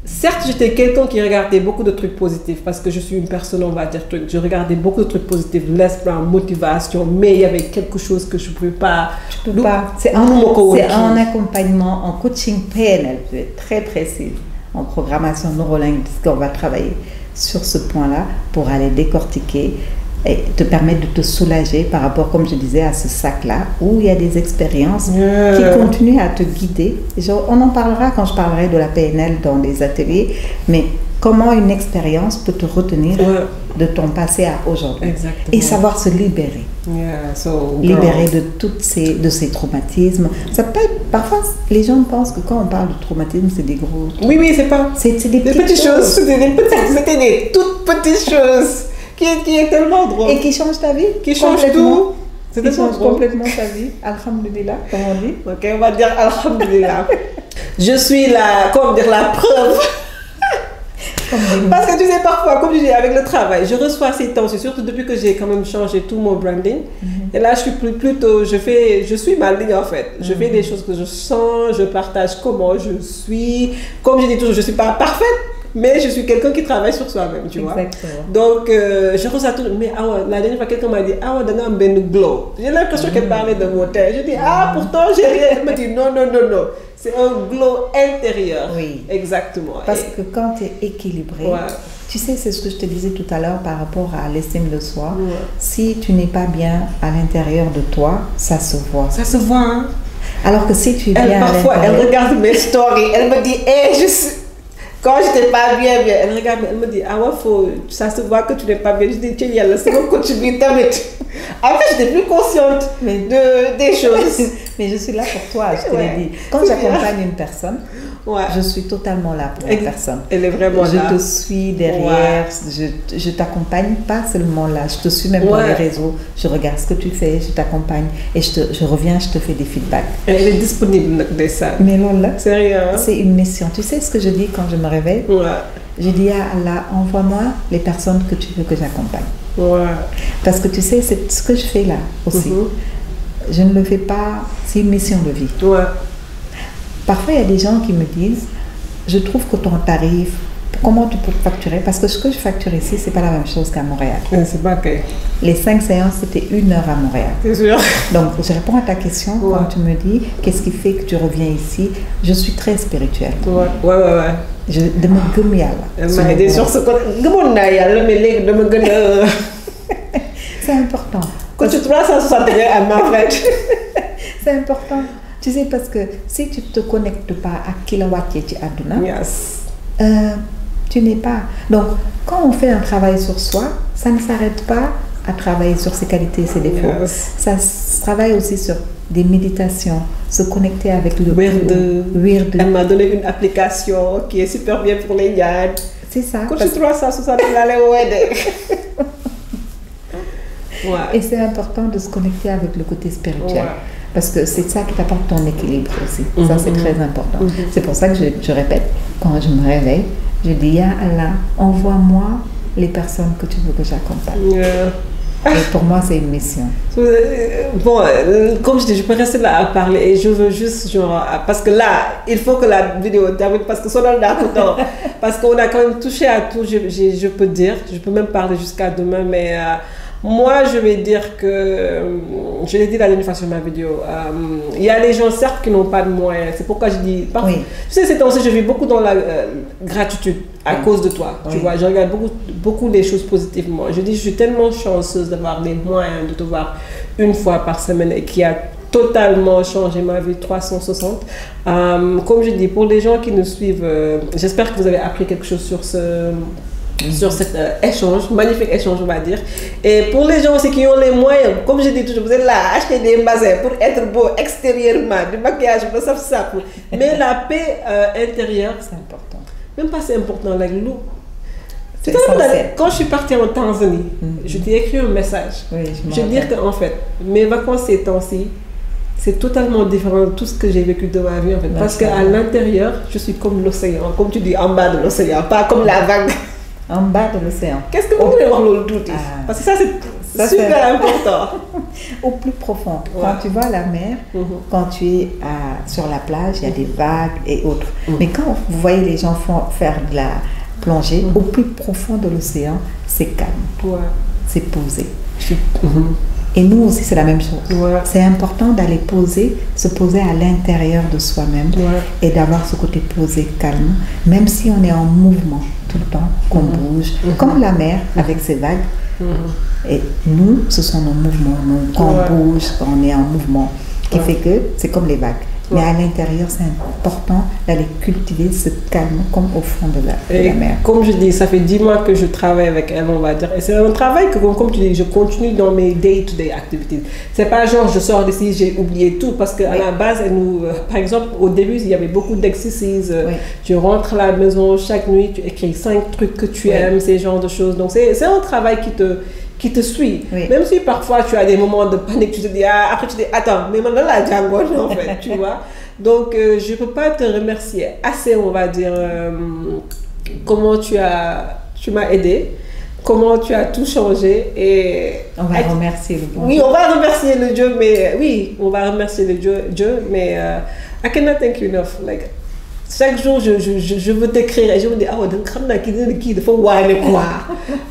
A: certes, j'étais quelqu'un qui regardait beaucoup de trucs positifs, parce que je suis une personne, on va dire, je regardais beaucoup de trucs positifs, l'espoir, motivation, mais il y avait quelque chose que je ne pouvais pas...
B: Tu peux pas. C'est un accompagnement en coaching PNL, très précis, en programmation neurolinguistique, qu'on va travailler sur ce point-là pour aller décortiquer et te permettre de te soulager par rapport, comme je disais, à ce sac-là, où il y a des expériences qui continuent à te guider. On en parlera quand je parlerai de la PNL dans des ateliers, mais comment une expérience peut te retenir de ton passé à aujourd'hui. Et savoir se libérer. Libérer de ces traumatismes. Ça peut être, parfois, les gens pensent que quand on parle de traumatisme, c'est des gros...
A: Oui, c'est pas...
B: C'est des petites choses.
A: C'était des toutes petites choses. Qui est tellement drôle.
B: Et qui change ta vie.
A: Qui change tout.
B: Qui change complètement ta vie. Alhamdulillah, comme on dit.
A: Ok, on va dire Alhamdulillah. Je suis la preuve. Parce que tu sais, parfois, comme je dis, avec le travail, je reçois ces temps, surtout depuis que j'ai quand même changé tout mon branding. Et là, je suis je suis ma ligne en fait. Je fais des choses que je sens, je partage comment je suis. Comme je dis toujours, je ne suis pas parfaite. Mais je suis quelqu'un qui travaille sur soi-même, tu vois. Donc, je reçois tout. Mais la dernière fois, quelqu'un m'a dit, dans un glow. J'ai l'impression qu'elle parlait de mon teint. Je dis, pourtant, j'ai rien. Elle me dit, non. C'est un glow intérieur.
B: Oui.
A: Exactement.
B: Parce que quand tu es équilibré, tu sais, c'est ce que je te disais tout à l'heure par rapport à l'estime de soi. Si tu n'es pas bien à l'intérieur de toi, ça se voit.
A: Ça se voit, hein.
B: Alors que si tu es bien
A: parfois, elle regarde mes stories. Elle me dit, quand je n'étais pas bien, elle regarde, elle me dit, ça se voit que tu n'es pas bien. Je dis, tiens, c'est mon coach. En fait, j'étais plus consciente des choses.
B: Mais je suis là pour toi, je te l'ai dit. Quand j'accompagne une personne, je suis totalement là pour la personne.
A: Elle est vraiment là.
B: Je te suis derrière, je t'accompagne pas seulement là, je te suis même dans les réseaux, je regarde ce que tu fais, je t'accompagne et je reviens, je te fais des feedbacks.
A: Elle est disponible de ça.
B: Mais là,
A: c'est
B: une mission. Tu sais ce que je dis quand je me réveille? Je dis à Allah, envoie-moi les personnes que tu veux que j'accompagne. Parce que tu sais, c'est ce que je fais là aussi. Je ne le fais pas, c'est une mission de vie. Parfois, il y a des gens qui me disent, je trouve que ton tarif comment tu peux facturer? Parce que ce que je facture ici, c'est pas la même chose qu'à Montréal.
A: C'est pas que...
B: Les 5 séances, c'était 1 heure à Montréal.
A: C'est sûr.
B: Donc, je réponds à ta question quand tu me dis qu'est-ce qui fait que tu reviens ici. Je suis très spirituelle.
A: Ouais.
B: Je dama gëm yàlla.
A: Elle m'a aidé sur ce côté. Gëmoon naa yàlla, mais léegi dama gën a...
B: C'est important.
A: Quand tu 361 à ma fête.
B: C'est important. Tu sais, parce que si tu ne te connectes pas à qui la wàccee ci àdduna, tu n'es pas... Donc, quand on fait un travail sur soi, ça ne s'arrête pas à travailler sur ses qualités et ses défauts. Ça se travaille aussi sur des méditations, se connecter avec le
A: Wird. Elle m'a donné une application qui est super bien pour les yad.
B: C'est ça.
A: Quand tu 360, elle allait aider.
B: Et c'est important de se connecter avec le côté spirituel. Parce que c'est ça qui t'apporte ton équilibre aussi. Ça, c'est très important. C'est pour ça que je répète, quand je me réveille, je dis, Ya Allah, envoie-moi les personnes que tu veux que j'accompagne. Et pour moi, c'est une mission.
A: Bon, comme je dis, je peux rester là à parler et je veux juste, genre, parce que là, il faut que la vidéo termine, parce que parce qu'on a quand même touché à tout, je peux dire, je peux même parler jusqu'à demain, mais moi, je vais dire que, je l'ai dit la dernière fois sur ma vidéo, il y a les gens, certes, qui n'ont pas de moyens. C'est pourquoi je dis, tu sais, ces temps-ci, je vis beaucoup dans la gratitude à cause de toi. Tu vois, je regarde beaucoup les choses positivement. Je dis, je suis tellement chanceuse d'avoir les moyens de te voir une fois par semaine et qui a totalement changé ma vie 360. Comme je dis, pour les gens qui nous suivent, j'espère que vous avez appris quelque chose sur cet échange, magnifique échange on va dire. Et pour les gens aussi qui ont les moyens, comme je dis toujours, vous êtes là à acheter des bassins pour être beau extérieurement, du maquillage, ça. Mais la paix intérieure, c'est important. Même pas c'est important, like, quand je suis partie en Tanzanie, je t'ai écrit un message. Je veux dire qu'en fait, mes vacances ces temps-ci, c'est totalement différent de tout ce que j'ai vécu de ma vie en fait. Parce qu'à l'intérieur, je suis comme l'océan, comme tu dis, en bas de l'océan, pas comme la vague.
B: En bas de l'océan.
A: Qu'est-ce que vous voulez voir l'autre tout? Parce que ça, c'est super important.
B: Au plus profond. Quand tu vois la mer, quand tu es sur la plage, il y a des vagues et autres. Mais quand vous voyez les gens faire de la plongée, au plus profond de l'océan, c'est calme. C'est posé. Et nous aussi, c'est la même chose. C'est important d'aller se poser à l'intérieur de soi-même et d'avoir ce côté posé, calme, même si on est en mouvement tout le temps, qu'on bouge, comme la mer avec ses vagues. Et nous, ce sont nos mouvements, quand on bouge, quand on est en mouvement, qui fait que c'est comme les vagues. Mais à l'intérieur, c'est important d'aller cultiver ce calme comme au fond de la mer.
A: Comme je dis, ça fait 10 mois que je travaille avec elle, on va dire. Et c'est un travail que, comme tu dis, je continue dans mes day-to-day activités. C'est pas genre, je sors d'ici, j'ai oublié tout. Parce qu'à la base, elle nous, par exemple, au début, il y avait beaucoup d'exercices. Tu rentres à la maison chaque nuit, tu écris 5 trucs que tu aimes, ces genres de choses. Donc, c'est un travail qui te suit. Même si parfois tu as des moments de panique, tu te dis, après tu te dis, attends, mais maintenant la django, en fait, tu vois. Donc, je ne peux pas te remercier assez, on va dire, comment tu m'as aidé, comment tu as tout changé. Et
B: on va remercier le bon
A: Dieu. Oui, on va remercier le Dieu, mais on va remercier le Dieu, mais I cannot thank you enough. Like, chaque jour, je veux t'écrire et je me dis,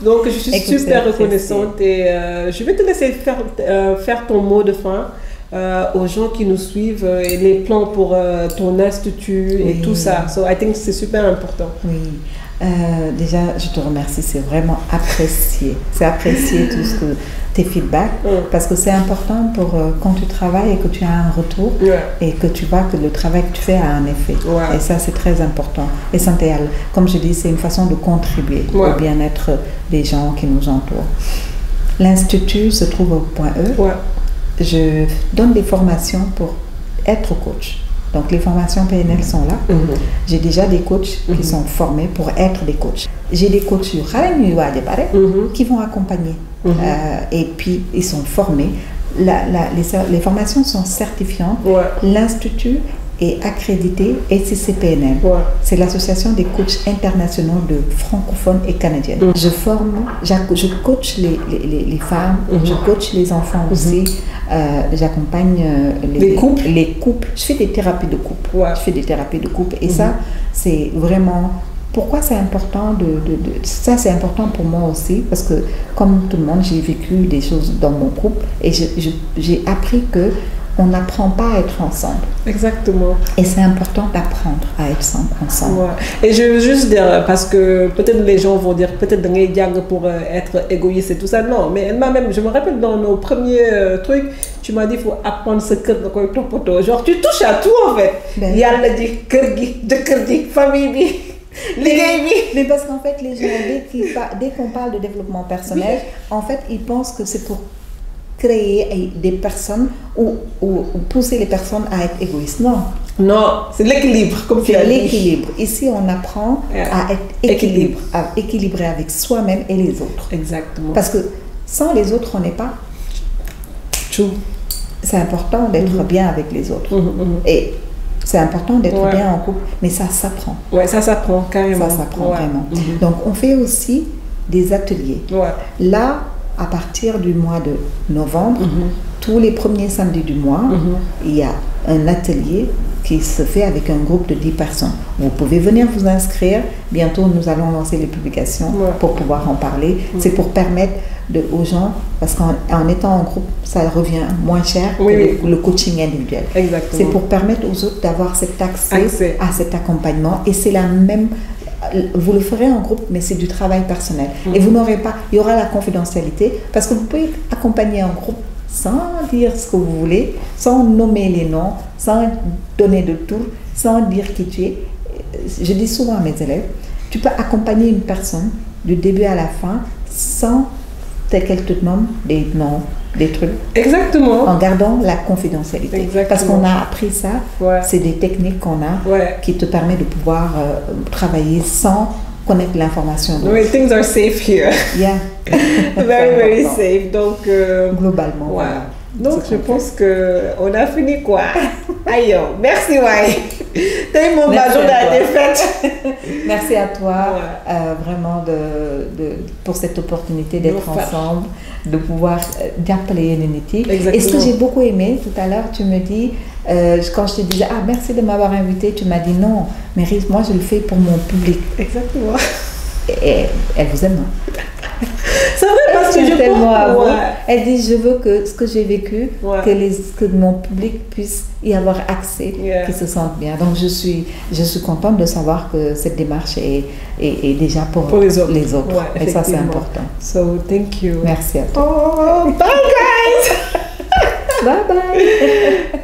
A: donc je suis super reconnaissante et je vais te laisser faire ton mot de fin aux gens qui nous suivent et les plans pour ton institut et tout ça. So I think c'est super important.
B: Déjà, je te remercie, c'est vraiment apprécié. C'est apprécié tout ce que tes feedbacks, parce que c'est important pour quand tu travailles et que tu as un retour et que tu vois que le travail que tu fais a un effet. Et ça, c'est très important. Essentiel. Comme je dis, c'est une façon de contribuer au bien-être des gens qui nous entourent. L'Institut se trouve au point E. Je donne des formations pour être coach. Donc, les formations PNL sont là. J'ai déjà des coachs qui sont formés pour être des coachs. J'ai des coachs qui vont accompagner. Et puis, ils sont formés. Les formations sont certifiantes. L'Institut est accrédité SCCPNL. C'est l'association des coachs internationaux de francophones et canadiennes. Je coach les femmes, je coach les enfants aussi. J'accompagne les couples. Je fais des thérapies de couple. Et ça, c'est vraiment pourquoi c'est important ça c'est important pour moi aussi, parce que comme tout le monde, j'ai vécu des choses dans mon groupe et j'ai appris que on n'apprend pas à être ensemble.
A: Exactement. Et
B: c'est important d'apprendre à être ensemble.
A: Ouais. Et je veux juste dire, parce que peut-être les gens vont dire, peut-être pour être égoïste et tout ça. Non, mais moi-même, je me rappelle dans nos premiers trucs, tu m'as dit, il faut apprendre ce cœur de quoi ton. Genre, tu touches à tout en fait. Il y a le dit, famille.
B: Mais parce qu'en fait, les gens, dès qu'on parle de développement personnel, en fait, ils pensent que c'est pour créer des personnes ou pousser les personnes à être égoïstes. Non.
A: Non, c'est l'équilibre, comme tu as dit.
B: C'est l'équilibre. Ici, on apprend à être équilibré avec soi-même et les autres.
A: Exactement.
B: Parce que sans les autres, on n'est pas. C'est important d'être bien avec les autres. Et c'est important d'être bien en couple, mais ça s'apprend.
A: Ouais, ça s'apprend carrément.
B: Ça s'apprend vraiment. Donc, on fait aussi des ateliers. Là, à partir du mois de novembre, tous les premiers samedis du mois, il y a un atelier qui se fait avec un groupe de 10 personnes. Vous pouvez venir vous inscrire. Bientôt, nous allons lancer les publications pour pouvoir en parler. C'est pour permettre aux gens, parce qu'en étant en groupe, ça revient moins cher que le coaching individuel.
A: Exactement.
B: C'est pour permettre aux autres d'avoir cet accès à cet accompagnement. Et c'est la même... Vous le ferez en groupe, mais c'est du travail personnel. Et vous n'aurez pas... Il y aura la confidentialité, parce que vous pouvez accompagner un groupe sans dire ce que vous voulez, sans nommer les noms, sans donner de tour, sans dire qui tu es. Je dis souvent à mes élèves, tu peux accompagner une personne du début à la fin sans qu'elle te nomme des noms, des trucs.
A: Exactement.
B: En gardant la confidentialité.
A: Exactement.
B: Parce qu'on a appris ça, c'est des techniques qu'on a qui te permettent de pouvoir travailler sans connaître l'information.
A: Oui, things are safe here.
B: Yeah.
A: Very, very safe. Donc,
B: globalement.
A: Voilà. Donc, je pense qu'on a fini quoi. Aïe, merci, T'es mon bateau de la défaite.
B: Merci à toi, vraiment, pour cette opportunité d'être ensemble, de pouvoir d'appeler Unity. Et ce que j'ai beaucoup aimé, tout à l'heure, tu me dis, quand je te disais, ah, merci de m'avoir invité, tu m'as dit non, mais moi, je le fais pour mon public.
A: Exactement.
B: Et elle vous aime.
A: C'est vrai, parce que je pense...
B: Elle dit, je veux que ce que j'ai vécu, que mon public puisse y avoir accès, qu'ils se sentent bien. Donc, je suis contente de savoir que cette démarche est déjà pour les autres. Et ça, c'est important.
A: So, thank you.
B: Merci à toi.
A: Oh, bye, guys!
B: Bye, bye!